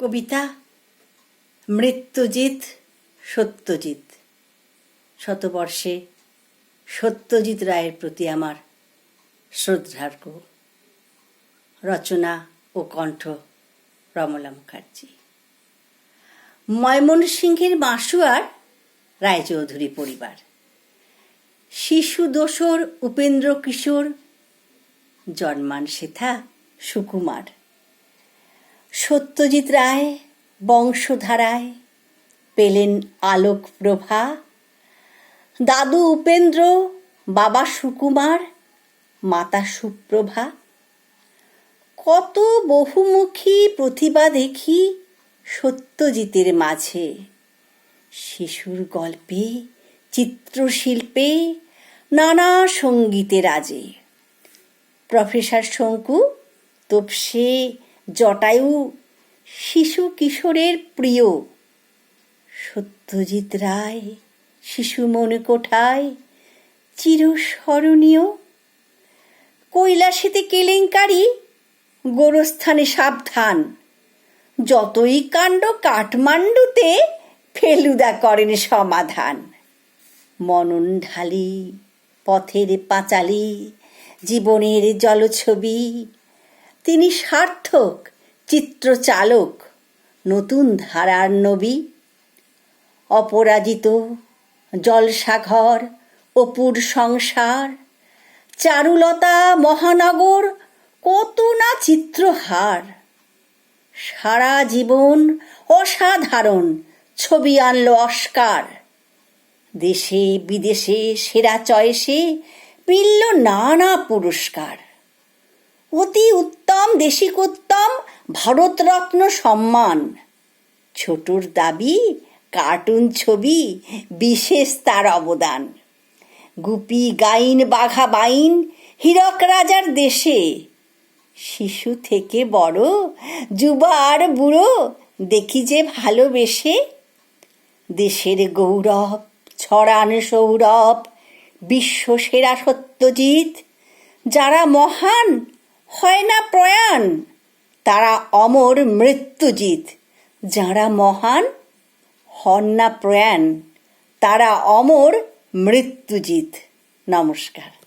কবিতা মৃত্যুজিৎ সত্যজিৎ। শতবর্ষে সত্যজিৎ রায়ের প্রতি আমার শ্রদ্ধার্ঘ। রচনা ও কণ্ঠ রমলা মুখার্জি। ময়মনসিংহের মাসুয়ার রায়চৌধুরী পরিবার। শিশু দোসর উপেন্দ্র কিশোর জন্মান সেথা সুকুমার। সত্যজিৎ রায় বংশধারায় পেলেন আলোক প্রভা। দাদু উপেন্দ্র, বাবা সুকুমার, মাতা সুপ্রভা। কত বহুমুখী প্রতিভা দেখি সত্যজিতের মাঝে। শিশুর গল্পে, চিত্রশিল্পে, নানা সঙ্গীতে রাজে। প্রফেসর শঙ্কু, তোপসে, জটায়ু শিশু কিশোরের প্রিয়। সত্যজিৎ রায় শিশু মনে কোঠায় চিরস্মরণীয়। কৈলাসেতে কেলেঙ্কারি, গোরস্থানে সাবধান। যতই কাণ্ড কাঠমান্ডুতে ফেলুদা করেন সমাধান। মনন ঢালি, পথের পাঁচালী, জীবনের জলছবি। তিনি সার্থক চিত্রচালক, নতুন ধারার নবী। অপরাজিত, জলসাঘর, অপুর সংসার, চারুলতা, মহানগর, কত না চিত্রহার। সারা জীবন অসাধারণ ছবি আনলো অস্কার। দেশে বিদেশে সেরা চয়েসে মিলল নানা পুরস্কার। অতি উত্তম দেশিকোত্তম ভারতরত্ন সম্মান। ছোটর দাবি কার্টুন ছবি, বিশেষ তার অবদান। গুপি গাইন বাঘা বাইন হীরক রাজার দেশে। শিশু থেকে বড়, যুবা আর বুড়ো দেখি যে ভালোবেসে। দেশের গৌরব ছড়ান সৌরভ, বিশ্ব সেরা সত্যজিৎ। যারা মহান হয় না প্রয়াণ, তারা অমর মৃত্যুজিৎ। যারা মহান হন না প্রয়াণ, তারা অমর মৃত্যুজিৎ। নমস্কার।